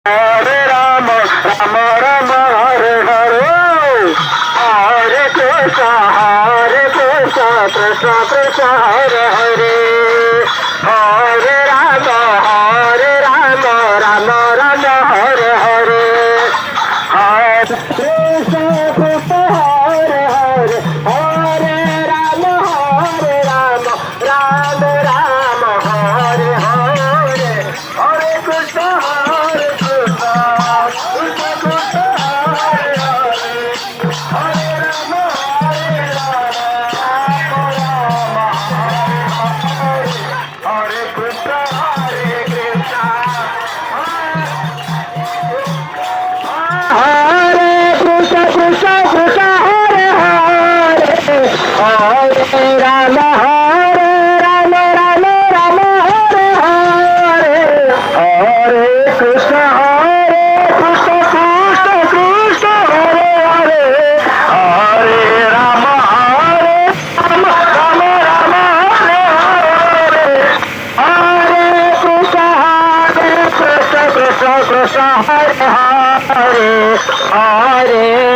Hare Rama, Rama Rama, Hare Hare, Hare Krishna, Krishna Krishna, Hare Hare, Hare Rama, Rama Rama, Hare Hare, Hare Krishna, Krishna Hare Hare, Hare Rama, Rama Rama, Hare Hare, Hare Krishna, Hare Krishna, Krishna Krishna, Hare Hare, Hare Rama, Rama Rama, Hare Krishna, Hare Krishna, Hare Krishna, Krishna Krishna, Hare Hare, Hare Rama, Rama Rama, Hare Hare, Hare Krishna, Krishna Krishna, Hare Hare, Hare Rama, Rama Rama, Hare Hare, Hare Krishna, Krishna Krishna, Hare Hare, Hare